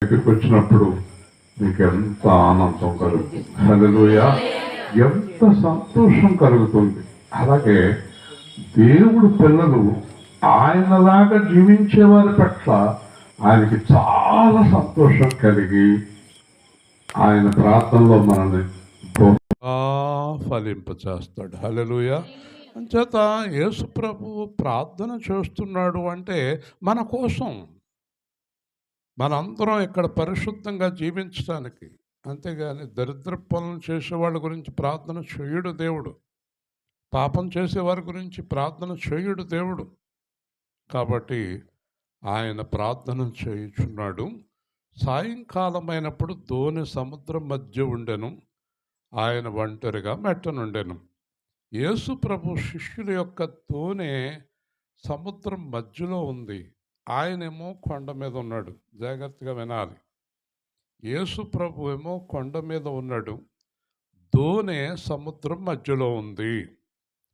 దగ్గరికి వచ్చినప్పుడు మీకు ఎంత ఆనందం కలుగుతుంది, హల్లెలూయా, ఎంత సంతోషం కలుగుతుంది. అలాగే దేవుడు పిల్లలు ఆయనలాగా జీవించే వారి పట్ల ఆయనకి చాలా సంతోషం కలిగి ఆయన ప్రార్థనలో మనల్ని ఫలింపచేస్తాడు. హల్లెలూయా. అంచేత యేసు ప్రభువు ప్రార్థన చేస్తున్నాడు అంటే మన కోసం, మనందరం ఇక్కడ పరిశుద్ధంగా జీవించడానికి. అంతేగాని దరిద్ర పనులు చేసేవాళ్ళ గురించి ప్రార్థన చేయుడు దేవుడు, పాపం చేసేవారి గురించి ప్రార్థన చేయుడు దేవుడు. కాబట్టి ఆయన ప్రార్థన చేయుచున్నాడు. సాయంకాలం అయినప్పుడు దోణి సముద్రం మధ్య ఉండెను, ఆయన ఒంటరిగా మెట్టనుండెను. యేసు ప్రభు శిష్యుల యొక్క దోణి సముద్రం మధ్యలో ఉంది, ఆయనేమో కొండ మీద ఉన్నాడు. జాగ్రత్తగా వినాలి. యేసు ప్రభు ఏమో కొండ మీద ఉన్నాడు, దోణి సముద్రం మధ్యలో ఉంది.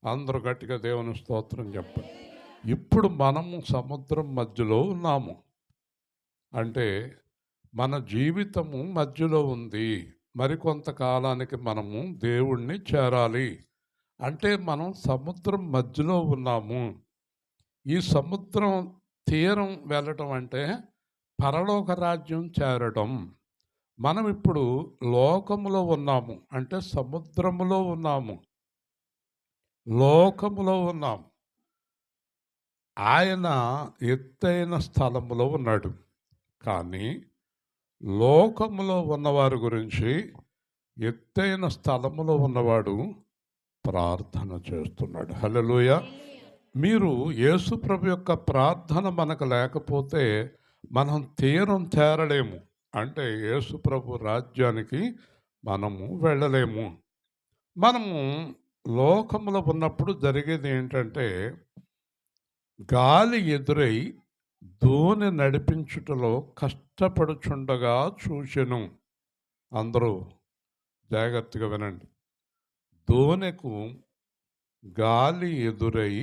అందరూ గట్టిగా దేవుని స్తోత్రం చెప్పండి. ఇప్పుడు మనము సముద్రం మధ్యలో ఉన్నాము అంటే మన జీవితము మధ్యలో ఉంది. మరికొంతకాలానికి మనము దేవుణ్ణి చేరాలి అంటే మనం సముద్రం మధ్యలో ఉన్నాము. ఈ సముద్రం తీరం వెళ్ళటం అంటే పరలోక రాజ్యం చేరడం. మనం ఇప్పుడు లోకములో ఉన్నాము అంటే సముద్రములో ఉన్నాము, లోకములో ఉన్నాము. ఆయన ఎత్తైన స్థలములో ఉన్నాడు, కానీ లోకములో ఉన్నవారి గురించి ఎత్తైన స్థలములో ఉన్నవాడు ప్రార్థన చేస్తున్నాడు. హల్లెలూయా. మీరు యేసు ప్రభు యొక్క ప్రార్థన మనకు లేకపోతే మనం తీరం చేరలేము, అంటే యేసు ప్రభు రాజ్యానికి మనము వెళ్ళలేము. మనము లోకములో ఉన్నప్పుడు జరిగేది ఏంటంటే గాలి ఎదురై దోణి నడిపించుటలో కష్టపడుచుండగా చూచెను. అందరూ జాగ్రత్తగా వినండి. దోణికు గాలి ఎదురై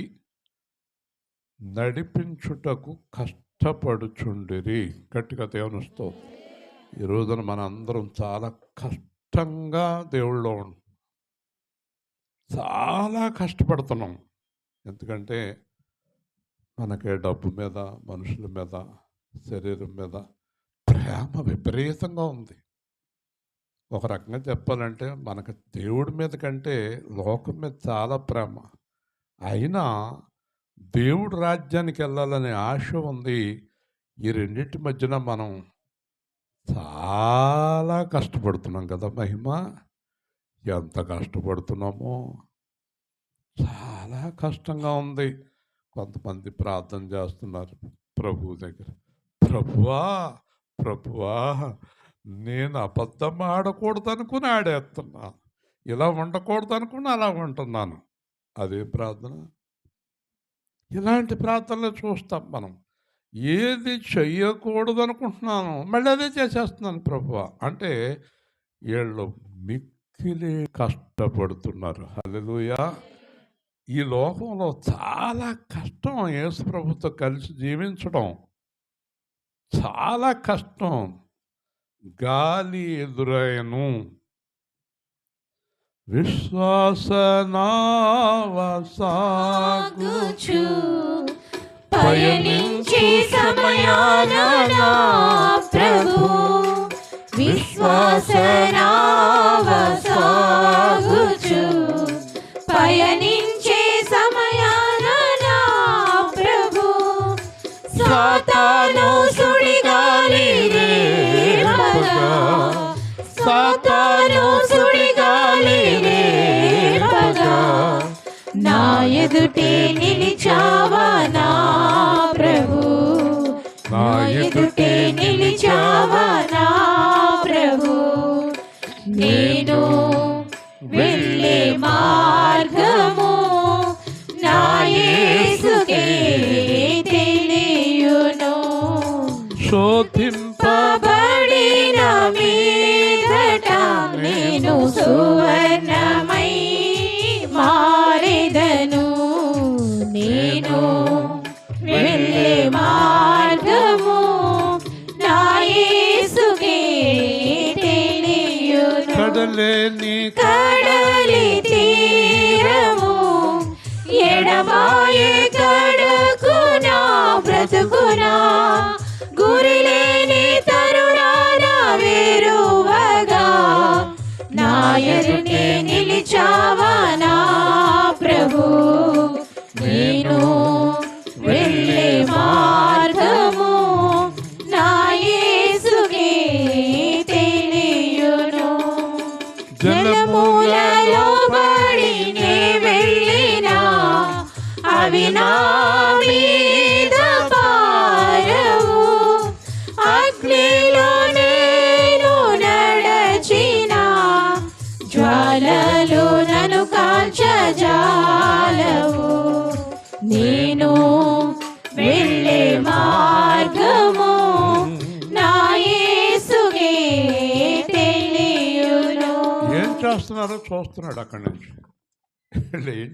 నడిపించుటకు కష్టపడుచుండిరి. గట్టిగా దేవుని స్తోత్రం. ఈ రోజున మన అందరం చాలా కష్టంగా దేవుళ్ళో చాలా కష్టపడుతున్నాం. ఎందుకంటే మనకి డబ్బు మీద, మనుషుల మీద, శరీరం మీద ప్రేమ విపరీతంగా ఉంది. ఒక రకంగా చెప్పాలంటే మనకు దేవుడి మీద కంటే లోకం మీద చాలా ప్రేమ. అయినా దేవుడు రాజ్యానికి వెళ్ళాలనే ఆశ ఉంది. ఈ రెండింటి మధ్యన మనం చాలా కష్టపడుతున్నాం కదా. మహిమ ఎంత కష్టపడుతున్నామో, చాలా కష్టంగా ఉంది. కొంతమంది ప్రార్థన చేస్తున్నారు ప్రభువు దగ్గర, ప్రభువా ప్రభువా నేను అబద్ధం ఆడకూడదు అనుకుని ఆడేస్తున్నాను, ఇలా ఉండకూడదు అనుకుని అలా ఉంటున్నాను. అదే ప్రార్థన. ఇలాంటి ప్రార్థనలు చూస్తాం మనం. ఏది చెయ్యకూడదు అనుకుంటున్నాను మళ్ళీ అదే చేసేస్తున్నాను ప్రభువా అంటే వీళ్ళు మిక్కిలి కష్టపడుతున్నారు. హల్లెలూయా. ఈ లోకంలో చాలా కష్టం యేసు ప్రభుతో కలిసి జీవించడం, చాలా కష్టం. గాలి ఎదురైను, విశ్వాసనావసాగుచు పయనించే సమయాన నా ప్రభు విశ్వాసనావసాగుచు పయనించే సమయాన నా ప్రభు సాతాను సుడిగాలి రేపగా సాతాను సుడిగాలి రేపగా నా ఎదుటే నిలిచావా నా ప్రభు నా ఎదుటే నిలిచావా నా ప్రభు నేను వెళ్ళే మార్గము నా యేసుకే తెలియును శోధింపబడిన మీదట నేను సువర్ణమై మారెదను నేను వెళ్ళే మార్గము నా యేసు కడలేని కడలి తీరము ఎడబాయే కడకునా బ్రతుకునా గురిలేని తరుణాన వేరువగా నా ఎదుటే నిలిచావా నా ప్రభు నేను వెళ్ళే మార్గము నా యేసుకే తెలియును జలమూలలో పడి నే వెళ్ళినా అవి నా మీద పారవు అగ్నిలో నేను నడచినా జ్వాలలు నన్ను కాల్చజాలవు నేను వెళ్ళే మార్గము నా యేసుకే తెలియును. ఏం చేస్తున్నారో చూస్తున్నాడు అక్కడి నుంచి. వీళ్ళు ఏం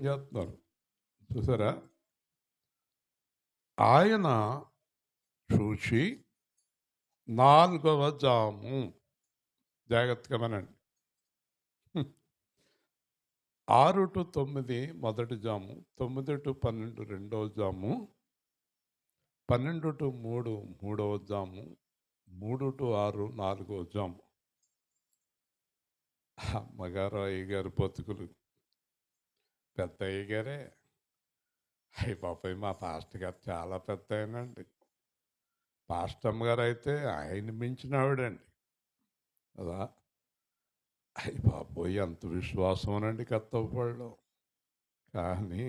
చేస్తున్నారు, చూసారా? ఆయన చూసి 4వ జాము, జాగ్రత్తగా వినండి, 6 to 9 మొదటి జాము, 9 to 12 రెండవ జాము, 12 to 3 మూడవ జాము, 3 to 6 4వ జాము. అమ్మగారు అయ్యగారు బతుకులు పెద్ద అయ్యగారే. అయ్యి బాబాయ్ మా పాస్టర్ గారు చాలా పెద్ద ఆయనండి. పాస్టమ్ గారు అయితే ఆయన మించిన ఆవిడండి కదా. అయ్యి బాబోయ్ ఎంత విశ్వాసం అనండి కత్తపళ్ళు. కానీ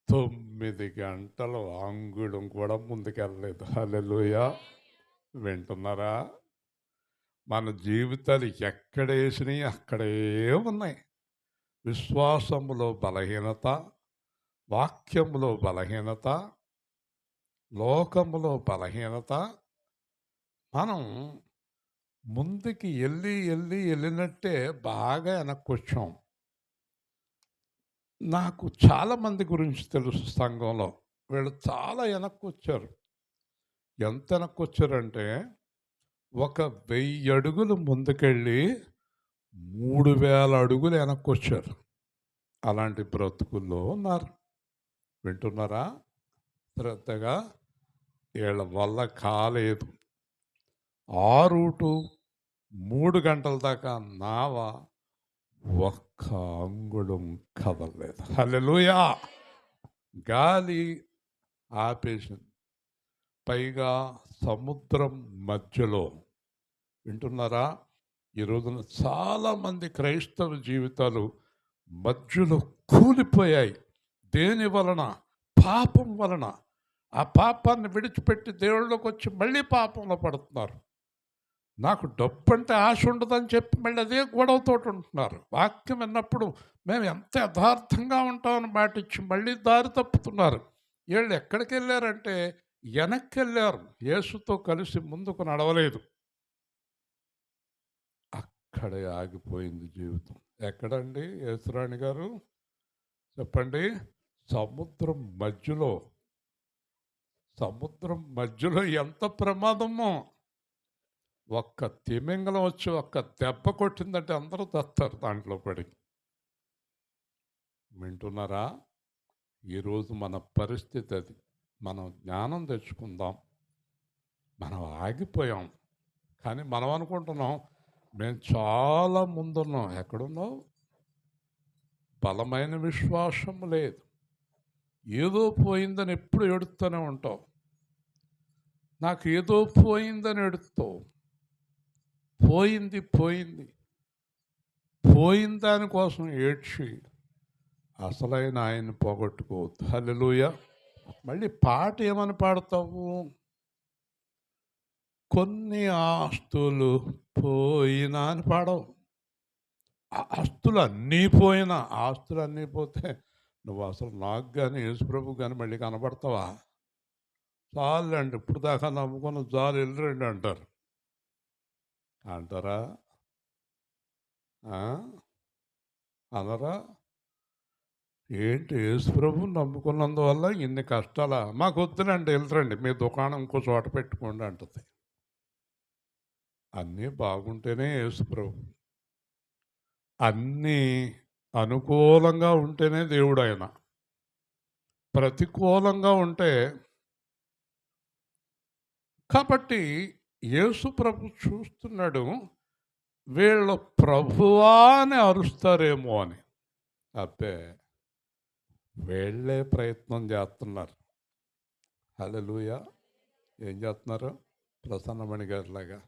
9 గంటలు అంగుళం కూడా ముందుకెళ్ళలేదు. హల్లెలూయా. వింటున్నారా? మన జీవితాలు ఎక్కడ వేసినాయి అక్కడే ఉన్నాయి. విశ్వాసములో బలహీనత, వాక్యములో బలహీనత, లోకములో బలహీనత. మనం ముందుకి వెళ్ళినట్టే బాగా వెనక్కొచ్చాం. నాకు చాలామంది గురించి తెలుసు సంఘంలో. వీళ్ళు చాలా వెనక్కొచ్చారు. ఎంత వెనక్కొచ్చారంటే 1000 అడుగులు ముందుకెళ్ళి 3000 అడుగులు వెనక్కొచ్చారు. అలాంటి బ్రతుకుల్లో ఉన్నారు. వింటున్నారా? శ్రద్ధగా. వీళ్ళ వల్ల కాలేదు. 6 to 3 గంటల దాకా నావ ఒక్క అంగుళం కదలలేదు. హల్లెలూయా. గాలి ఆపేసింది. పైగా సముద్రం మధ్యలో. వింటున్నారా? ఈ రోజున చాలామంది క్రైస్తవ జీవితాలు మధ్యలో కూలిపోయాయి. దేని వలన? పాపం వలన. ఆ పాపాన్ని విడిచిపెట్టి దేవుళ్ళకి వచ్చి మళ్ళీ పాపంలో పడుతున్నారు. నాకు డబ్బు అంటే ఆశ ఉండదని చెప్పి మళ్ళీ అదే గొడవతోటి ఉంటున్నారు. వాక్యం విన్నప్పుడు మేము ఎంత యథార్థంగా ఉంటామని మాటిచ్చి మళ్ళీ దారి తప్పుతున్నారు. వీళ్ళు ఎక్కడికి వెళ్ళారంటే వెనక్కి వెళ్ళారు. యేసుతో కలిసి ముందుకు నడవలేదు. అక్కడే ఆగిపోయింది జీవితం. ఎక్కడండి యేసురాణి గారు చెప్పండి? సముద్రం మధ్యలో. సముద్రం మధ్యలో ఎంత ప్రమాదమో. ఒక్క తిమింగలం వచ్చి ఒక్క దెబ్బ కొట్టిందంటే అందరూ తస్తారు దాంట్లో పడి. వింటున్నారా? ఈరోజు మన పరిస్థితి అది. మనం జ్ఞానం తెచ్చుకుందాం. మనం ఆగిపోయాం. కానీ మనం అనుకుంటున్నాం మేము చాలా ముందున్నాం. ఎక్కడున్నావు? బలమైన విశ్వాసం లేదు. ఏదో పోయిందని ఎప్పుడు ఎడుతూనే ఉంటావు. నాకు ఏదో పోయిందని ఎడుతావు. పోయింది పోయిన దానికోసం ఏడ్చి అసలైన ఆయన పోగొట్టుకోవద్దు. హల్లెలూయా. మళ్ళీ పాట ఏమని పాడతావు? కొన్ని ఆస్తులు పోయినా అని పాడవు. ఆస్తులు అన్నీ పోయినా, ఆస్తులు అన్నీ పోతే నువ్వు అసలు నాకు కానీ యేసుప్రభు కానీ మళ్ళీ కనబడతావా? చాలండి, ఇప్పుడు దాకా నమ్ముకున్న చాలు, వెళ్ళరండి అంటారా? అనరా? ఏంటి యేసుప్రభు నమ్ముకున్నందువల్ల ఇన్ని కష్టాలా? మాకు వద్దునండి, వెళ్ళరండి, మీ దుకాణం ఇంకో చోట పెట్టుకోండి అంటుంది. అన్నీ బాగుంటేనే యేసు ప్రభు, అన్నీ అనుకూలంగా ఉంటేనే దేవుడు ఆయన. ప్రతికూలంగా ఉంటే, కాబట్టి యేసు ప్రభు చూస్తున్నాడు, వీళ్ళు ప్రభువా అని అరుస్తారేమో అని. అబ్బే, వీళ్ళే ప్రయత్నం చేస్తున్నారు. హల్లెలూయా. ఏం చేస్తున్నారు? ప్రసన్నమణి గారిలాగా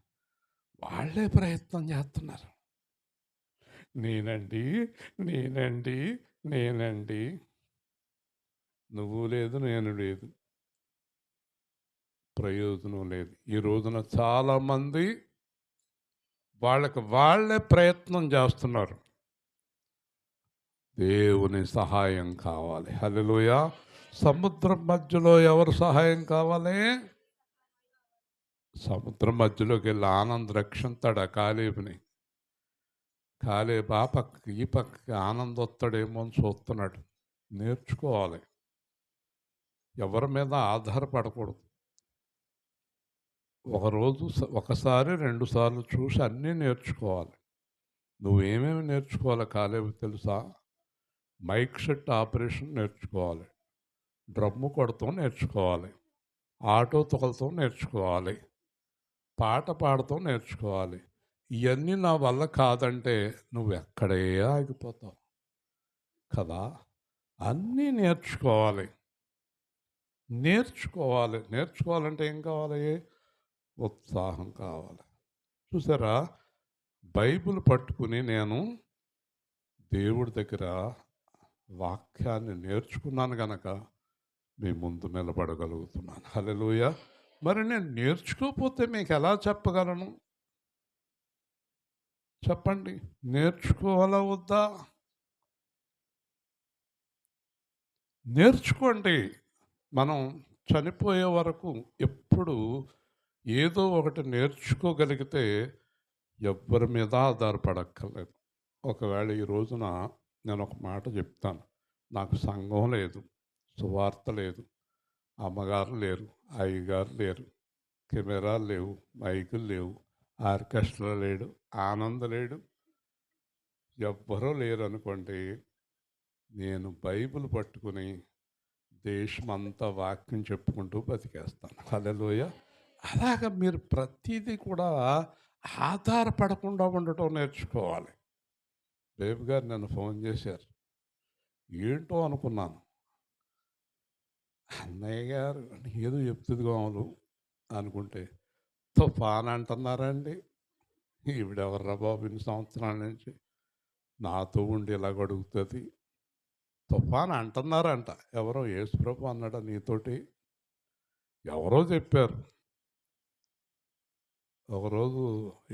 వాళ్ళే ప్రయత్నం చేస్తున్నారు. నేనండి, నేనండి, నేనండి. నువ్వు లేదు, నేను లేదు, ప్రయోజనం లేదు. ఈ రోజున చాలామంది వాళ్ళకి వాళ్ళే ప్రయత్నం చేస్తున్నారు. దేవుని సహాయం కావాలి. హల్లెలూయా. సముద్రం మధ్యలో ఎవరు సహాయం కావాలి? సముద్రం మధ్యలోకి వెళ్ళి ఆనంద్ రక్షిస్తాడు ఆ కాలేబుని. కాలేబు ఆ పక్కకి ఈ పక్కకి ఆనంద్ వస్తాడేమో అని చూస్తున్నాడు. నేర్చుకోవాలి. ఎవరి మీద ఆధారపడకూడదు. ఒకసారి 2 సార్లు చూసి అన్నీ నేర్చుకోవాలి. నువ్వేమేమి నేర్చుకోవాలి కాలేబు తెలుసా? మైక్ సెట్ ఆపరేషన్ నేర్చుకోవాలి, డ్రమ్ము కొడతాం నేర్చుకోవాలి, ఆటో తొలతాం నేర్చుకోవాలి, పాట పాడతాం నేర్చుకోవాలి. ఇవన్నీ నా వల్ల కాదంటే నువ్వు ఎక్కడే ఆగిపోతావు కదా. అన్నీ నేర్చుకోవాలి. నేర్చుకోవాలంటే ఏం కావాలి? ఉత్సాహం కావాలి. చూసారా, బైబిల్ పట్టుకుని నేను దేవుడి దగ్గర వాక్యాన్ని నేర్చుకున్నాను గనక మీ ముందు నిలబడగలుగుతున్నాను. హల్లెలూయా. మరి నేను నేర్చుకోకపోతే మీకు ఎలా చెప్పగలను? చెప్పండి. నేర్చుకోవాలా వద్దా? నేర్చుకోండి. మనం చనిపోయే వరకు ఎప్పుడు ఏదో ఒకటి నేర్చుకోగలిగితే ఎవ్వరి మీద ఆధారపడక్కర్లేదు. ఒకవేళ ఈ రోజున నేను ఒక మాట చెప్తాను. నాకు సంఘం లేదు, సువార్త లేదు, అమ్మగారు లేరు, అయ్యగారు లేరు, కెమెరాలు లేవు, మైకులు లేవు, ఆర్కెస్ట్రా లేడు, ఆనంద్ లేడు, ఎవ్వరూ లేరు అనుకోండి. నేను బైబిల్ పట్టుకుని దేశమంతా వాక్యం చెప్పుకుంటూ బతికేస్తాను. హల్లెలూయా. అలాగ మీరు ప్రతిదీ కూడా ఆధారపడకుండా ఉండటం నేర్చుకోవాలి. బేబు గారు నన్ను ఫోన్ చేశారు. ఏంటో అనుకున్నాను. అన్నయ్య గారు ఏదో చెప్తుంది కావాలి అనుకుంటే, తుఫాన్ అంటున్నారండి. ఈవిడెవర్రా బాబు ఇన్ని సంవత్సరాల నుంచి నాతో ఉండి ఇలాగ అడుగుతుంది. తుఫాన్ అంటున్నారంట. ఎవరో యేసుప్రభు అన్నాడా నీతోటి? ఎవరో చెప్పారు. ఒకరోజు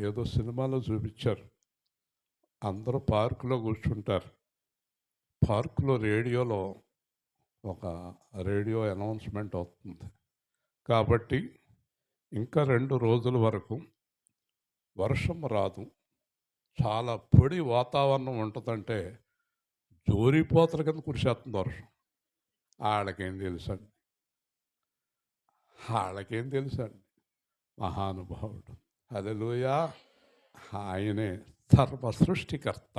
ఏదో సినిమాలో చూపించారు. అందరూ పార్కులో కూర్చుంటారు. పార్కులో రేడియోలో ఒక రేడియో అనౌన్స్మెంట్ అవుతుంది. కాబట్టి ఇంకా 2 రోజుల వరకు వర్షం రాదు, చాలా పొడి వాతావరణం ఉంటుందంటే జోరిపోతల కింద కురిసేస్తుంది వర్షం. వాళ్ళకేం తెలుసండి, వాళ్ళకేం తెలుసండి. మహానుభావుడు. హల్లెలూయా. ఆయనే సర్వ సృష్టికర్త,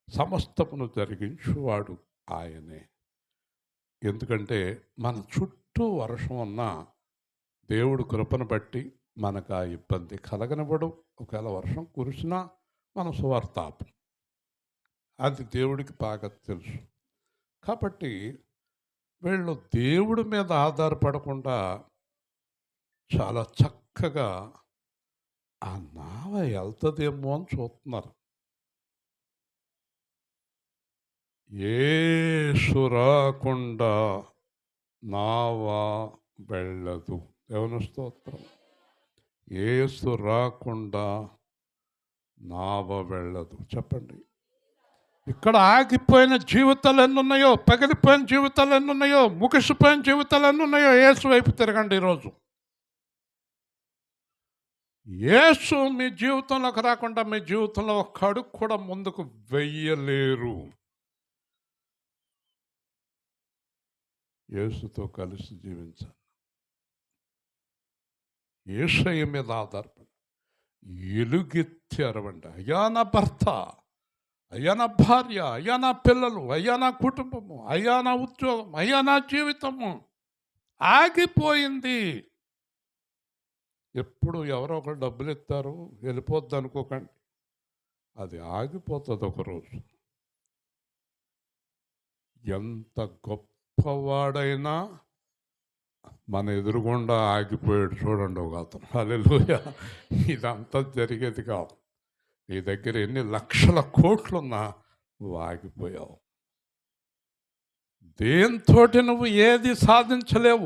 సమస్తమును జరిగించువాడు ఆయనే. ఎందుకంటే మన చుట్టూ వర్షం ఉన్నా దేవుడు కృపను బట్టి మనకు ఆ ఇబ్బంది కలగనివ్వడు. ఒకవేళ వర్షం కురిసినా మన సువార్తాపం, అది దేవుడికి బాగా తెలుసు. కాబట్టి వీళ్ళు దేవుడి మీద ఆధారపడకుండా చాలా చక్కగా ఆ నావ వెళ్తుందేమో అని చూస్తున్నారు. యేసు రాకుండా నావ వెళ్ళదు. దేవుని స్తోత్రం. యేసు రాకుండా నావ వెళ్ళదు. చెప్పండి. ఇక్కడ ఆగిపోయిన జీవితాలు ఎన్ని ఉన్నాయో, పగిలిపోయిన జీవితాలు ఎన్ని ఉన్నాయో, ముగిసిపోయిన జీవితాలు ఎన్ని ఉన్నాయో, యేసు వైపు తిరగండి. ఈరోజు యేసు మీ జీవితంలోకి రాకుండా మీ జీవితంలో ఒక అడుగు కూడా ముందుకు వెయ్యలేరు. యేసుతో కలిసి జీవించాలి. యేసయ్య మీద ఆధారపడి. ఎలుగెత్తి అరవండి, అయ్యా నా భర్త, అయ్యా నా భార్య, అయ్యా నా పిల్లలు, అయ్యా నా కుటుంబము, అయ్యా నా ఉద్యోగం, అయ్యా నా జీవితము ఆగిపోయింది. ఎప్పుడు ఎవరో ఒకరు డబ్బులు ఇస్తారు వెళ్ళిపోద్ది అనుకోకండి, అది ఆగిపోతుంది ఒకరోజు. ఎంత గొప్పవాడైనా మన ఎదురుగుండా ఆగిపోయాడు చూడండి ఒక అతను. హల్లెలూయా. ఇదంతా జరిగేది కాదు. నీ దగ్గర ఎన్ని లక్షల కోట్లున్నా నువ్వు ఆగిపోయావు. దేంతోటి నువ్వు ఏది సాధించలేవు,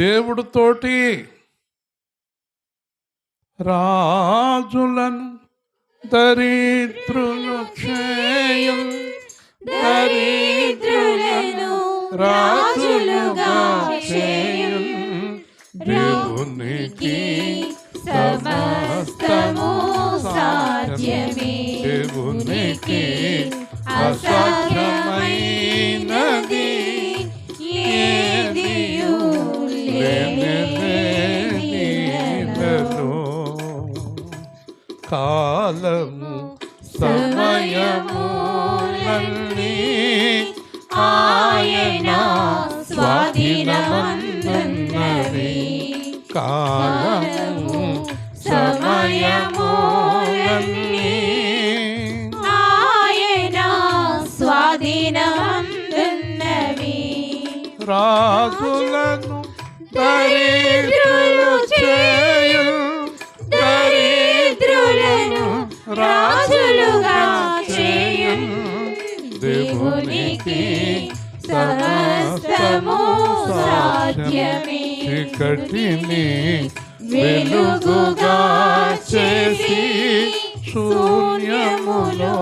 దేవుడితోటి. రాజులను దరిద్రులు చేయు, దరిద్రులను రాజులుగా చేయు, దేవునికి సమస్తము సాధ్యమే, దేవునికి అసాధ్యమైనది ఏదియు లేనిదెను. కాలము సమయములన్నీ ఆయన స్వాధీనమందున్నవి, కాలము సమయములన్నీ ఆయన స్వాధీనమందున్నవి. రాజులను దరిద్రులు చేయు, దరిద్రులను రాజులుగా చేయు, దేవునికి సమస్తము సాధ్యమే. చీకటిని వెలుగుగా చేసి శూన్యములో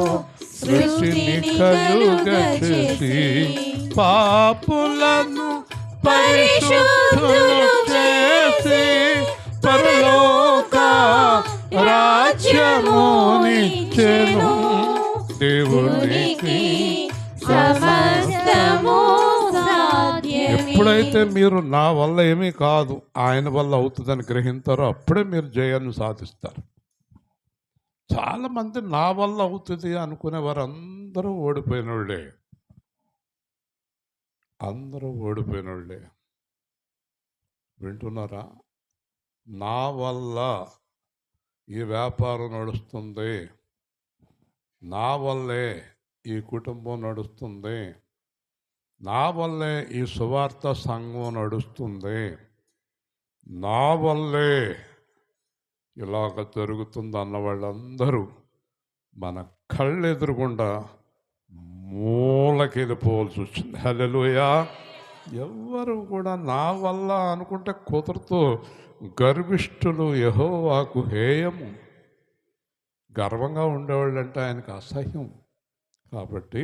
సృష్టిని కలుగచేసి పాపులను పరిశుద్ధులు చేసి పరలోక రాజ్యమునిచ్చెను. దేవునికి సమస్తము సాధ్యమే. ఎప్పుడైతే మీరు నా వల్ల ఏమీ కాదు ఆయన వల్ల అవుతుందని గ్రహించారో అప్పుడే మీరు జయాన్ని సాధిస్తారు. చాలామంది నా వల్ల అవుతుంది అనుకునే వారందరూ ఓడిపోయినోళ్ళే, అందరూ ఓడిపోయినోళ్ళే. వింటున్నారా? నా వల్ల ఈ వ్యాపారం నడుస్తుంది, నా వల్లే ఈ కుటుంబం నడుస్తుంది, నా వల్లే ఈ సువార్త సంఘం నడుస్తుంది, నా వల్లే ఇలాగ జరుగుతుంది అన్న వాళ్ళందరూ మన కళ్ళు ఎదురుగుండా మూలకెళ్ళిపోవాల్సి వచ్చింది. హల్లెలూయా. ఎవ్వరు కూడా నా వల్ల అనుకుంటే కుదరతో. గర్విష్ఠులు యెహోవాకు హేయము. గర్వంగా ఉండేవాళ్ళంటే ఆయనకు అసహ్యం. కాబట్టి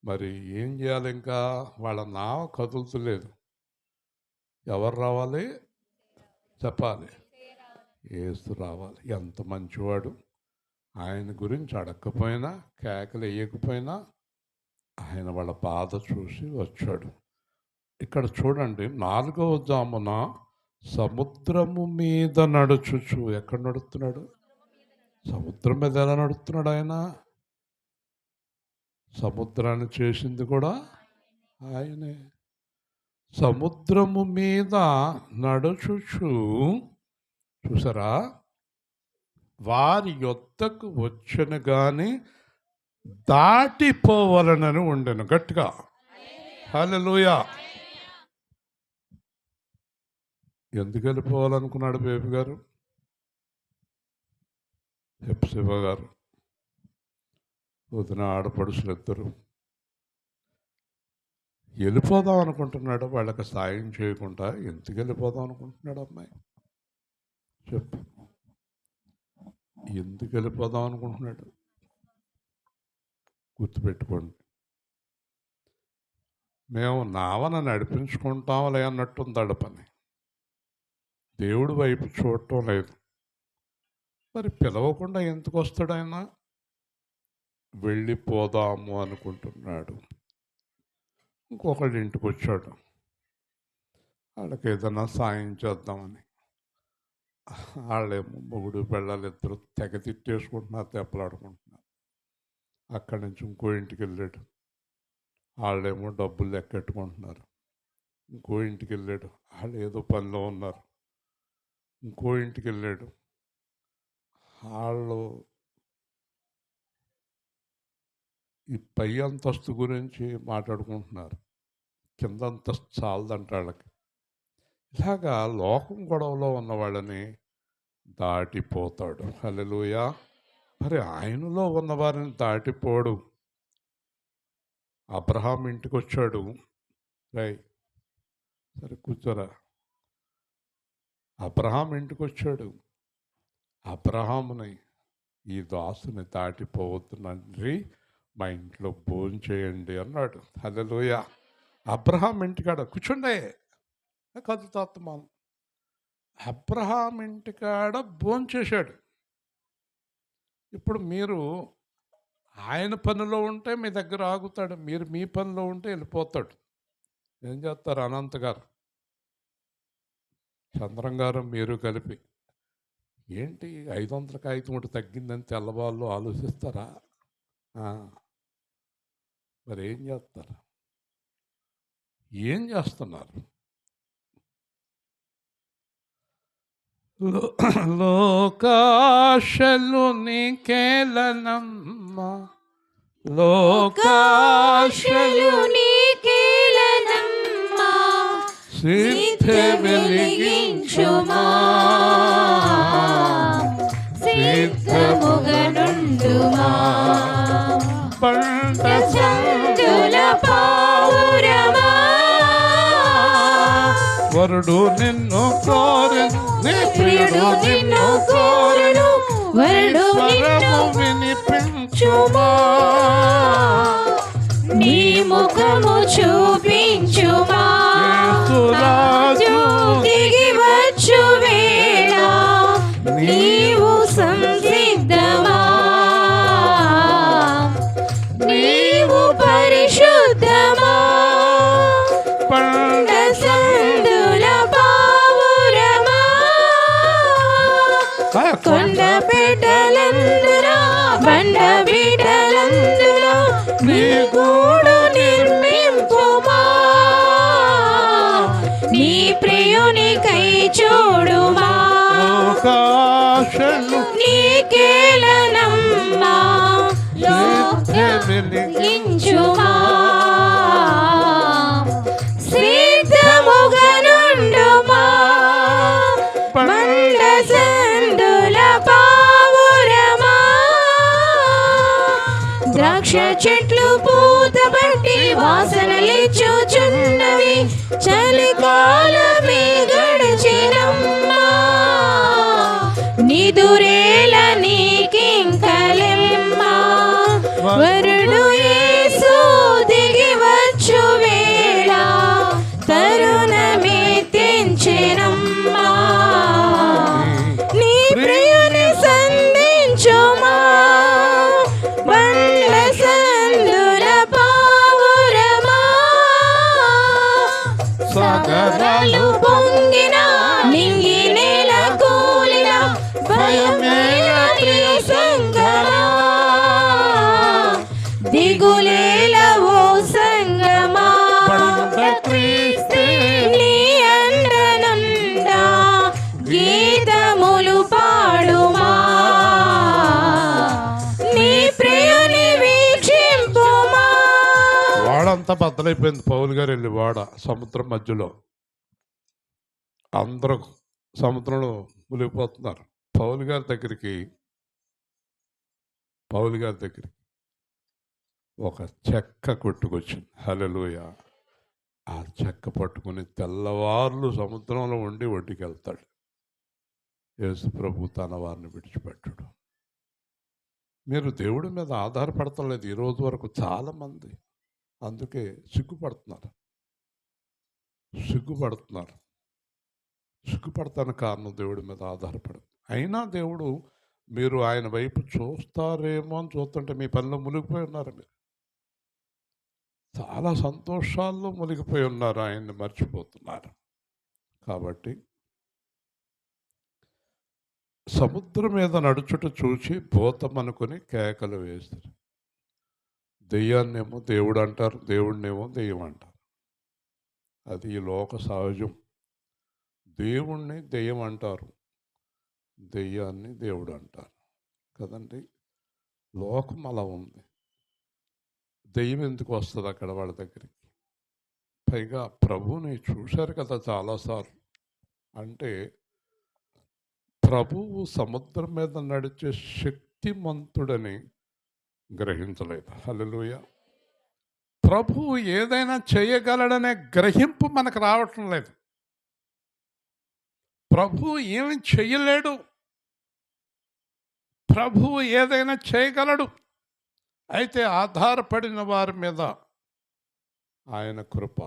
మరి ఏం చేయాలి? ఇంకా వాళ్ళ నావ కదులుతలేదు. ఎవరు రావాలి? చెప్పాలి. యేసు రావాలి. ఎంత మంచివాడు. ఆయన గురించి అడగకపోయినా, కేకలు వేయకపోయినా ఆయన వాళ్ళ బాధ చూసి వచ్చాడు. ఇక్కడ చూడండి, 4వ జామున సముద్రము మీద నడుచుచు. ఎక్కడ నడుస్తున్నాడు? సముద్రం మీద ఎలా నడుస్తున్నాడు ఆయన? సముద్రాన్ని చేసింది కూడా ఆయనే. సముద్రము మీద నడుచుచు, చూసారా, వారి యొద్దకు వచ్చను గాని దాటిపోవాలనని ఉండెను. గట్టిగా హల్లెలూయా. ఎందుకు వెళ్ళిపోవాలనుకున్నాడు బేబీ గారు? హెప్సిబా గారు, వదిన ఆడపడుచులు ఇద్దరు వెళ్ళిపోదాం అనుకుంటున్నాడు. వాళ్ళకి సాయం చేయకుండా ఎందుకు వెళ్ళిపోదాం అనుకుంటున్నాడు? అమ్మాయి చెప్పు, ఎందుకు వెళ్ళిపోదాం అనుకుంటున్నాడు? గుర్తుపెట్టుకోండి. మేము నావన నడిపించుకుంటాంలే అన్నట్టుందాడు పని. దేవుడి వైపు చూడటం లేదు. మరి పిలవకుండా ఎందుకు వస్తాడు ఆయన? వెళ్ళిపోదాము అనుకుంటున్నాడు. ఇంకొకళ్ళు ఇంటికి వచ్చాడు, వాళ్ళకి ఏదైనా సాయం చేద్దామని. వాళ్ళేమో మొగుడు పెళ్ళాలు ఇద్దరు తెగ తిట్టేసుకుంటున్నారు, దెబ్బలాడుకుంటున్నారు. అక్కడి నుంచి ఇంకో ఇంటికి వెళ్ళాడు. వాళ్ళేమో డబ్బులు లెక్కెట్టుకుంటున్నారు. ఇంకో ఇంటికి వెళ్ళాడు. వాళ్ళు ఏదో పనిలో ఉన్నారు. ఇంకో ఇంటికి వెళ్ళాడు. వాళ్ళు ఈ పై అంతస్తు గురించి మాట్లాడుకుంటున్నారు. కింద అంతస్తు చాలదంట వాళ్ళకి. ఇలాగా లోకం గొడవలో ఉన్న వాళ్ళని దాటిపోతాడు. హల్లెలూయా. మరి ఆయనలో ఉన్న వారిని దాటిపోడు. అబ్రహాం ఇంటికి వచ్చాడు. రై సరే కూర్చోరా. అబ్రహాం ఇంటికి వచ్చాడు. అబ్రహాముని ఈ దాసుని దాటిపోవద్దు తండ్రి, మా ఇంట్లో భోజనం చేయండి అన్నాడు. హల్లెలూయా. అబ్రహాం ఇంటికాడ కూర్చుండే కదుతాత్మాను. అబ్రహాం ఇంటికాడ భోజనం చేశాడు. ఇప్పుడు మీరు ఆయన పనిలో ఉంటే మీ దగ్గర ఆగుతాడు, మీరు మీ పనిలో ఉంటే వెళ్ళిపోతాడు. ఏం చేస్తారు అనంత్ గారు, చంద్రం గారు మీరు కలిపి ఏంటి 500 కాగితం ఒకటి తగ్గిందని తెల్లవాళ్ళు ఆలోచిస్తారా? మరి ఏం చేస్తారు? ఏం చేస్తున్నారు? లోకాశలు నీకేలనమ్మ, లోకాశలు నీకేలనమ్మా, సిద్ధ వెలిగించుమా, సిద్ధముగనుండుమా, పంట చందుల పావురమా, వరుడు నిన్ను కోరెను, నీ ప్రియుడు నిన్ను కోరెను, వరుడు నిన్ను వినిపించుమా, నీ ముఖము చూపించుమా, యేసురాజు దిగి వచ్చు వేళ నీవు సంసిద్ధమా, నీవు పరిశుద్ధమా, పంట సందుల పావురమా, కొండ బిడ్డలందున బండ బిడ్డలందున నీ గూడు నిర్మింపుమా, నీ ప్రియునికై చూడుమా, లోకాశలు నీకేలనమ్మా, సిద్ధ వెలిగించుమా, సిద్ధముగనుండుమా, మండ సందుల పావురమా, ద్రాక్ష చెట్లు పూత పట్టి వాసనలిచ్చుచున్నవి, చలికాలమే గడిచినమ్మా, నిదురేల నీకింకలెమ్మా, వరుడు యేసు దిగి వచ్చు వేళ తరుణమే తెంచెనమ్మా, నీ ప్రియుని సంధించుమా, బండ్ల సందుల పావురమా, సాగరాలు పొంగిన నింగి నేల కూలిన భయమేల ప్రియ సంగమా, దిగులేల ఓ సంగమా, క్రీస్తే నీ అండనుండా గీతములు పాడుమా, నీ ప్రియుని వీక్షింపుమా. వాడంతా బద్దలైపోయింది. పౌలు గారు వెళ్ళి వాడ సముద్రం మధ్యలో, అందరూ సముద్రంలో మునిగిపోతున్నారు. పౌలు గారి దగ్గరికి ఒక చెక్క కొట్టుకొచ్చింది. హల్లెలూయా. ఆ చెక్క పట్టుకుని తెల్లవార్లు సముద్రంలో ఉండి ఒడ్డుకి వెళ్తాడు. యేసు ప్రభు తన వారిని విడిచిపెట్టడు. మీరు దేవుడి మీద ఆధారపడతలేదు ఈరోజు వరకు చాలామంది. అందుకే సిగ్గుపడతాను కారణం దేవుడి మీద ఆధారపడదు. అయినా దేవుడు మీరు ఆయన వైపు చూస్తారేమో అని చూస్తుంటే మీ పనిలో మునిగిపోయి ఉన్నారు. మీరు చాలా సంతోషాల్లో మునిగిపోయి ఉన్నారు, ఆయన్ని మర్చిపోతున్నారు. కాబట్టి సముద్రం మీద నడుచుట చూచి భూతమనుకొని కేకలు వేస్తారు. దెయ్యాన్నేమో దేవుడు అంటారు, దేవుడినేమో దెయ్యం అంటారు. అది ఈ లోక సహజం. దేవుణ్ణి దెయ్యం అంటారు, దెయ్యాన్ని దేవుడు అంటారు కదండి. లోకం అలా ఉంది. దెయ్యం ఎందుకు వస్తుంది అక్కడ వాళ్ళ దగ్గరికి? పైగా ప్రభువుని చూశారు కదా చాలాసార్లు. అంటే ప్రభువు సముద్రం మీద నడిచే శక్తిమంతుడని గ్రహించలేదు. హల్లెలూయా. ప్రభువు ఏదైనా చేయగలడనే గ్రహింపు మనకు రావటం లేదు. ప్రభువు ఏమి చేయలేడు, ప్రభువు ఏదైనా చేయగలడు. అయితే ఆధారపడిన వారి మీద ఆయన కృప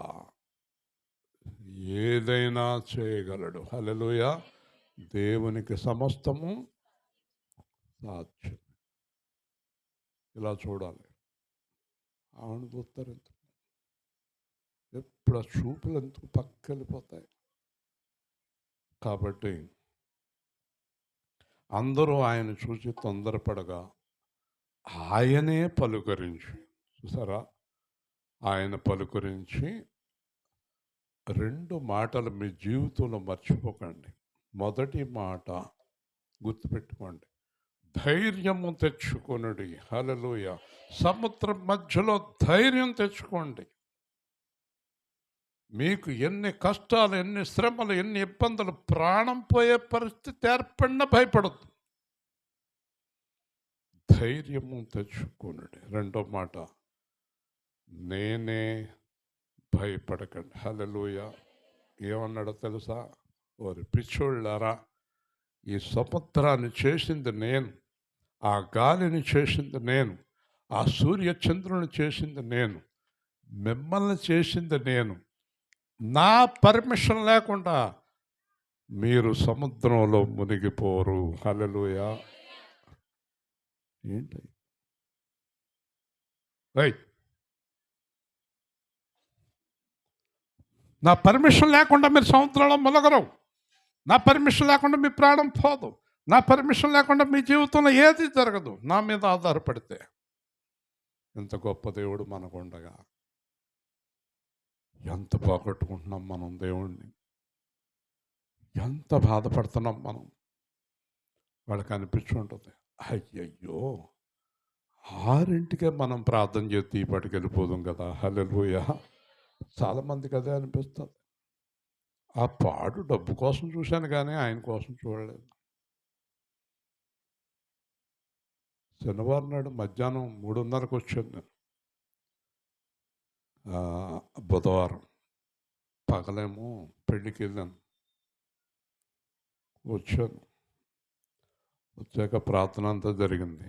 ఏదైనా చేయగలడు. హల్లెలూయా. దేవునికి సమస్తము సాధ్యం. ఇలా చూడాలి. ఆవిడ చూస్తారు ఎందుకు? ఎప్పుడు ఆ చూపులు ఎందుకు పక్కెళ్ళిపోతాయి? కాబట్టి అందరూ ఆయన చూసి తొందరపడగా ఆయనే పలుకరించి, చూసారా, ఆయన పలుకరించి 2 మాటలు మీ జీవితంలో మర్చిపోకండి. మొదటి మాట గుర్తుపెట్టుకోండి, ధైర్యము తెచ్చుకొనుడి. హల్లెలూయా. సముద్రం మధ్యలో ధైర్యం తెచ్చుకోండి. మీకు ఎన్ని కష్టాలు, ఎన్ని శ్రమలు, ఎన్ని ఇబ్బందులు, ప్రాణం పోయే పరిస్థితి ఏర్పడినా భయపడద్దు. ధైర్యము తెచ్చుకొనుడి. రెండో మాట, నేనే, భయపడకండి. హల్లెలూయా. ఏమన్నాడో తెలుసా? ఓరి పిచ్చోళ్ళారా, ఈ సముద్రాన్ని చేసింది నేను, ఆ గాలిని చేసింది నేను, ఆ సూర్య చంద్రుని చేసింది నేను, మిమ్మల్ని చేసింది నేను. నా పర్మిషన్ లేకుండా మీరు సముద్రంలో మునిగిపోరు. హల్లెలూయా. ఏంటి నా పర్మిషన్ లేకుండా మీరు సముద్రంలో మునగరు. నా పర్మిషన్ లేకుండా మీ ప్రాణం పోదు. నా పర్మిషన్ లేకుండా మీ జీవితంలో ఏది జరగదు. నా మీద ఆధారపడితే. ఎంత గొప్ప దేవుడు మనకు ఉండగా ఎంత పోగొట్టుకుంటున్నాం మనం దేవుణ్ణి, ఎంత బాధపడుతున్నాం మనం. వాళ్ళకి అనిపించుంటుంది, అయ్యయ్యో 6ంటికే మనం ప్రార్థన చేస్తే ఈ పాటికి వెళ్ళిపోదాం కదా. హల్లెలూయా. చాలామందికి అదే అనిపిస్తుంది. ఆ పాడు డబ్బు కోసం చూశాను కానీ ఆయన కోసం చూడలేదు. శనివారం నాడు మధ్యాహ్నం 3:30కి వచ్చాను నేను. బుధవారం పగలేమో పెళ్ళికి వెళ్ళాను. వచ్చాక ప్రార్థన అంతా జరిగింది.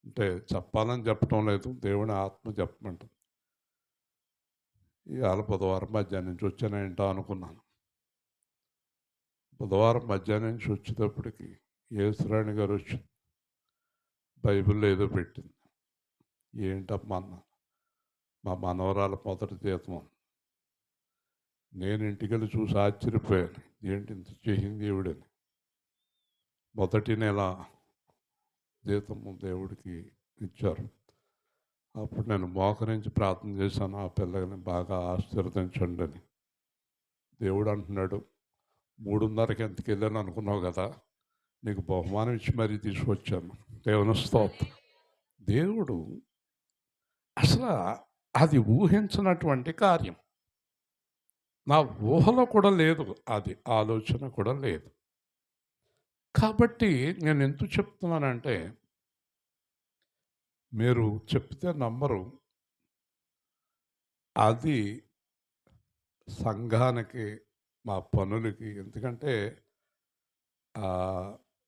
అంటే చెప్పాలని చెప్పటం లేదు, దేవుని ఆత్మ చెప్పమంటుంది. ఇవాళ బుధవారం మధ్యాహ్నం నుంచి వచ్చానేంటో అనుకున్నాను. బుధవారం మధ్యాహ్నం నుంచి వచ్చేటప్పటికి యేసురాణి గారు వచ్చి బైబిల్లో ఏదో పెట్టింది. ఏంటమ్మా అన్న, మా మనవరాల మొదటి జీతం. నేను ఇంటికి వెళ్ళి చూసి ఆశ్చర్యపోయాను, ఏంటి ఇంత చేసింది దేవుడని. మొదటి నెల జీతము దేవుడికి ఇచ్చారు. అప్పుడు నేను మోకరించి ప్రార్థన చేశాను, ఆ పిల్లల్ని బాగా ఆశీర్వదించండి అని. దేవుడు అంటున్నాడు, 3:30కి ఎంతకి వెళ్ళాను అనుకున్నావు కదా, నీకు బహుమానం ఇచ్చి మరీ తీసుకొచ్చాను. దేవుని స్తోత్రం. దేవుడు అసలు అది ఊహించినటువంటి కార్యం. నా ఊహలో కూడా లేదు, అది ఆలోచన కూడా లేదు. కాబట్టి నేను ఎందుకు చెప్తున్నానంటే, మీరు చెప్తే నమ్మరు, అది సంఘానికి, మా పనులకి. ఎందుకంటే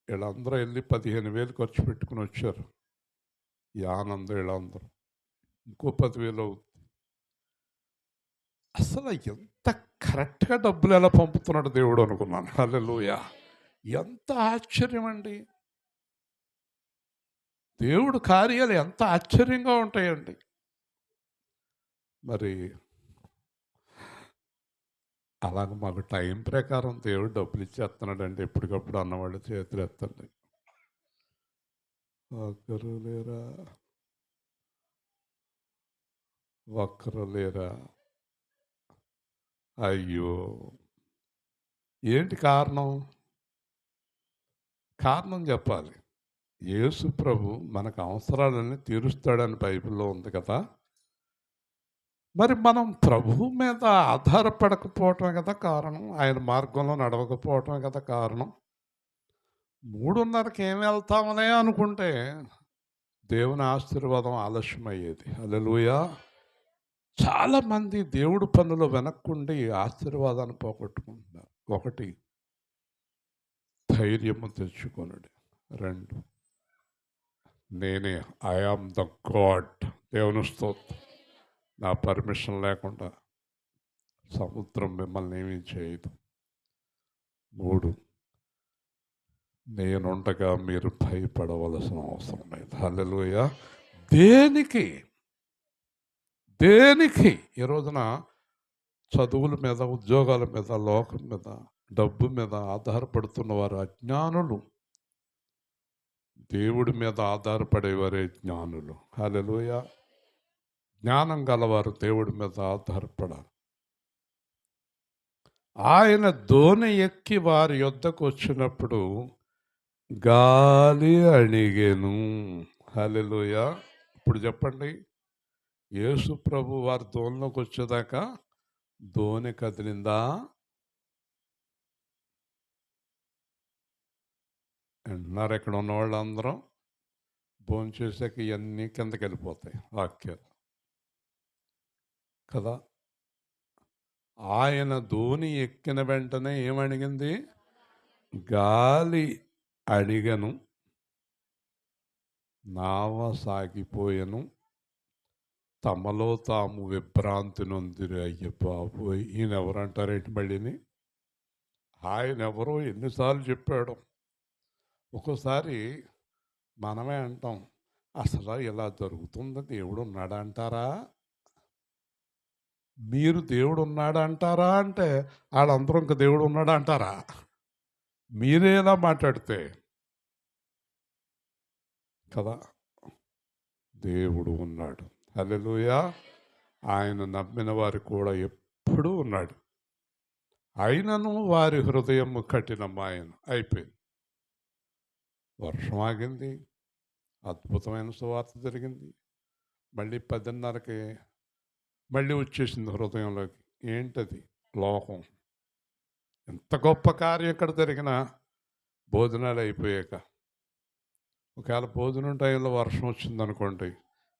వీళ్ళందరూ వెళ్ళి 15,000 ఖర్చు పెట్టుకుని వచ్చారు. ఈ ఆనందం వీళ్ళందరూ ఇంకో 10,000 అవుతుంది. అసలు ఎంత కరెక్ట్గా డబ్బులు ఎలా పంపుతున్నాడు దేవుడు అనుకున్నాను. హల్లెలూయా. ఎంత ఆశ్చర్యం అండి. దేవుడు కార్యాలు ఎంత ఆశ్చర్యంగా ఉంటాయండి. మరి అలాగ మాకు టైం ప్రకారం దేవుడు డబ్బులు ఇచ్చేస్తున్నాడంటే ఎప్పటికప్పుడు అన్నవాళ్ళు చేతులు ఎత్తండి. ఒక్కరు లేరా, ఒక్కరు లేరా. అయ్యో, ఏంటి కారణం? కారణం చెప్పాలి. యేసు ప్రభు మనకు అవసరాలన్నీ తీరుస్తాడని బైబిల్లో ఉంది కదా. మరి మనం ప్రభువు మీద ఆధారపడకపోవటం కదా కారణం, ఆయన మార్గంలో నడవకపోవటం కదా కారణం. 3:30కి ఏం వెళ్తామనే అనుకుంటే దేవుని ఆశీర్వాదం ఆలస్యమయ్యేది. హల్లెలూయా. చాలామంది దేవుడు పనులు వెనక్కుండి ఆశీర్వాదాన్ని పోగొట్టుకుంటున్నారు. 1, ధైర్యము తెచ్చుకొనుడి. 2, నేనే ఐ ఆమ్ ద గాడ్. దేవుని స్తోత్రం. నా పర్మిషన్ లేకుండా సముద్రం మిమ్మల్ని ఏమీ చేయదు. 3, నేనుండగా మీరు భయపడవలసిన అవసరం లేదు. హల్లెలూయా. దేనికి ఈ రోజున చదువుల మీద, ఉద్యోగాల మీద, లోకం మీద, డబ్బు మీద ఆధారపడుతున్న వారు అజ్ఞానులు. దేవుడి మీద ఆధారపడేవారే జ్ఞానులు. హల్లెలూయా. జ్ఞానం గలవారు దేవుడి మీద ఆధారపడాలి. ఆయన దోణి ఎక్కి వారి యొద్దకు వచ్చినప్పుడు గాలి అణిగెను. హల్లెలూయా. ఇప్పుడు చెప్పండి, యేసు ప్రభు వారి దోణిలోకి వచ్చేదాకా దోణి కదిలిందా? అంటున్నారు ఇక్కడ ఉన్న వాళ్ళందరం. భోంచేసాక ఇవన్నీ కిందకి వెళ్ళిపోతాయి వాక్యాలు కదా. ఆయన దోణి ఎక్కిన వెంటనే ఏమణిగింది? గాలి అణిగను, నావ సాగిపోయెను, తమలో తాము విభ్రాంతి నొందిరి. అయ్య బాబోయ్, ఈయన ఎవరు అంటారేంటి మళ్ళీని? ఆయన ఎవరో ఎన్నిసార్లు చెప్పాడు. ఒక్కోసారి మనమే అంటాం, అసలు ఇలా జరుగుతుంది, దేవుడు ఉన్నాడా అంటారా? మీరు దేవుడు ఉన్నాడా అంటారా అంటే వాళ్ళందరూ ఇంకా దేవుడు ఉన్నాడా అంటారా? మీరే ఎలా మాట్లాడితే కదా. దేవుడు ఉన్నాడు. హల్లెలూయా. ఆయన నమ్మిన వారు కూడా ఎప్పుడూ ఉన్నాడు. అయినను వారి హృదయం కఠినమాయను. అయిపోయింది. వర్షం ఆగింది, అద్భుతమైన సువార్త జరిగింది. మళ్ళీ 10:30కి మళ్ళీ వచ్చేసింది హృదయంలోకి. ఏంటది? లోకం. ఎంత గొప్ప కార్యం ఇక్కడ జరిగినా భోజనాలు అయిపోయాక, ఒకవేళ భోజనం టైంలో వర్షం వచ్చిందనుకోండి,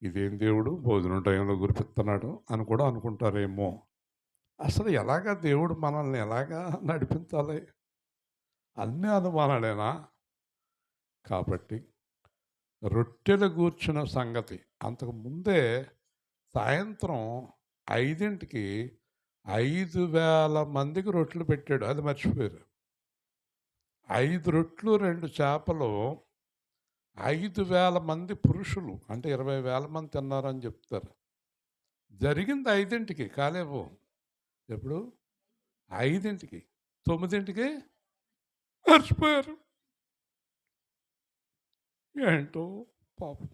ఇదేం దేవుడు భోజనం టైంలో గురిపిస్తున్నాడు అని కూడా అనుకుంటారేమో. అసలు ఎలాగా దేవుడు మనల్ని ఎలాగా నడిపించాలి? అన్నీ అనుమానాలేనా? కాబట్టి రొట్టెలు గూర్చిన సంగతి అంతకు ముందే సాయంత్రం 5ంటికి 5,000 మందికి రొట్టెలు పెట్టాడు. అది మర్చిపోయారు. 5 రొట్టెలు 2 చేపలు 5,000 మంది పురుషులు, అంటే 20,000 మంది తిన్నారని చెప్తారు. జరిగింది 5ంటికి. కాలేవు. ఎప్పుడు? 5ంటికి. 9ంటికి మర్చిపోయారు. ఏంటో పాపం.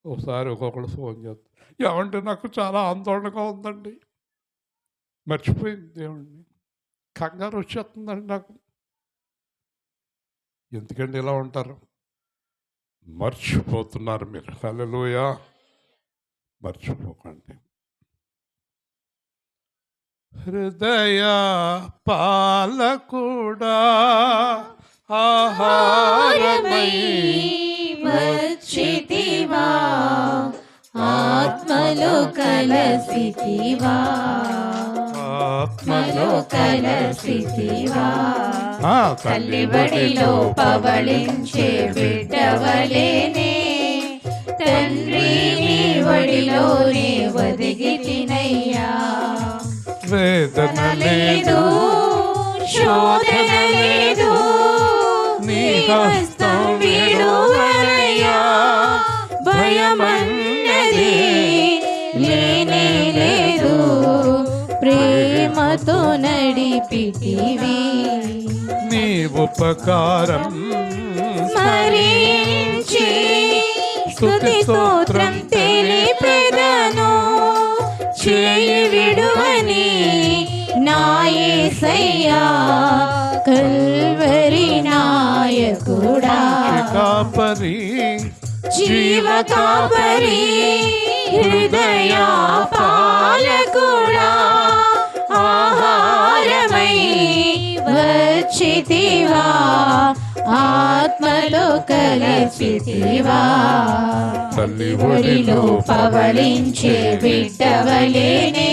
ఒకసారి ఒక్కొక్కడు ఫోన్ చేస్తారు, ఏమంటే నాకు చాలా ఆందోళనగా ఉందండి, మర్చిపోయింది దేవుణ్ణి, కంగారు వచ్చేస్తుందండి నాకు. ఎందుకండి ఇలా ఉంటారు? మర్చిపోతున్నారు మీరు. హల్లెలూయా. మర్చిపోకండి. హృదయ పాలకుడా ఆహారమై వచ్చితివా, ఆత్మలో కలసితివా, ఆత్మలో కలసితివా, తల్లి బడిలో పవళించే బిడ్డవలేనే, తండ్రి నీ వడిలోనే ఒదిగితినయ్యా. వేదన లేదు, శోధన లేదు, నీ హస్తం విడువనయ్యా. భయమన్నది లేనే లేదు, ప్రేమ నాతో నడిపితివి. నీ ఉపకారం స్మరించి స్తుతి స్తోత్రం తెలిపెదను. చేయి విడువని నా యేసయ్యా, కల్వరి నాయకుడా. కాపరి జీవ కాపరి హృదయ పాలకుడా, ఆహారమై వచ్చితివా, ఆత్మలో కలిసితివా. తల్లి ఒడిలో పవళించే బిడ్డవలేనే,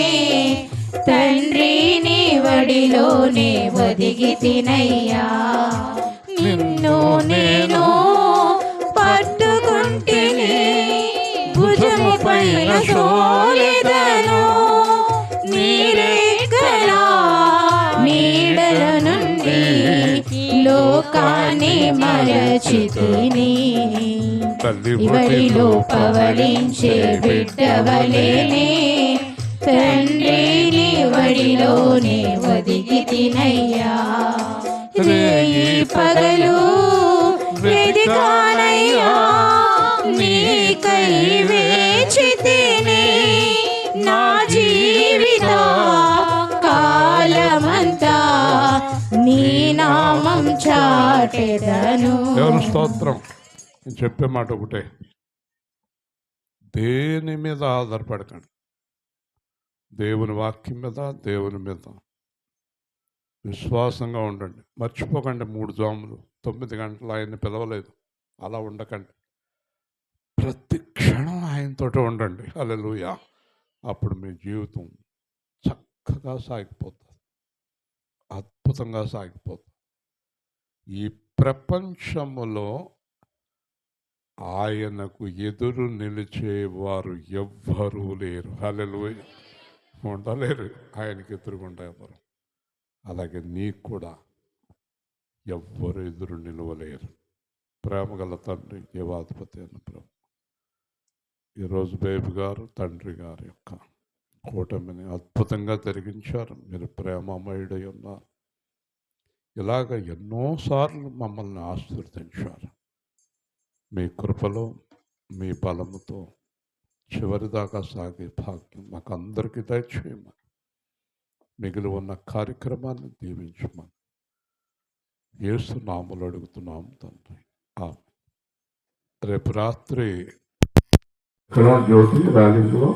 తండ్రిని వడిలోనే ఒదిగి తినయ్యా. నిన్ను నేను పట్టుకుంటిని, భుజము పైన సోలెదను. నీరెక్కల నీడల నుండి లోకాన్ని మరచితిని. ఇవడిలో పవళించే బిడ్డవలేనే, తండ్రిని వడిలోనే ఒదిగి తినయ్యా. రేయి పగలు వెదికానయ్యా, నీకై వేచితిని. నా జీవిత కాలమంతా నీ నామం చాటెదను. దేవుని స్తోత్రం. నేను చెప్పే మాట ఒకటే, దేని మీద ఆధారపడకండి. దేవుని వాక్యం మీద, దేవుని మీద విశ్వాసంగా ఉండండి. మర్చిపోకండి, 3 జాములు 9 గంటలు ఆయన్ని పిలవలేదు, అలా ఉండకండి. ప్రతి క్షణం ఆయనతోటే ఉండండి. హల్లెలూయా. అప్పుడు మీ జీవితం చక్కగా సాగిపోతుంది, అద్భుతంగా సాగిపోతుంది. ఈ ప్రపంచములో ఆయనకు ఎదురు నిలిచేవారు ఎవ్వరూ లేరు. హల్లెలూయా. ఉండలేరు ఆయనకి ఎదురుగుండా ఎవరు. అలాగే నీకు కూడా ఎవ్వరు ఎదురు నిలవలేరు. ప్రేమగల తండ్రి, దేవాధిపతి అయిన ప్రభు, ఈరోజు బేబీ గారు తండ్రి గారి యొక్క కూటమిని అద్భుతంగా జరిగించారు. మీరు ప్రేమమయుడై ఉన్నారు. ఇలాగ ఎన్నోసార్లు మమ్మల్ని ఆశీర్వదించారు. మీ కృపలో, మీ బలముతో చివరిదాకా సాగే భాగ్యం మాకు అందరికీ దయచేయమని, మిగిలి ఉన్న కార్యక్రమాన్ని దీవించమని యేసు నామములో అడుగుతున్నాము తండ్రి. రేపు రాత్రి జ్యోతి ర్యాలీలో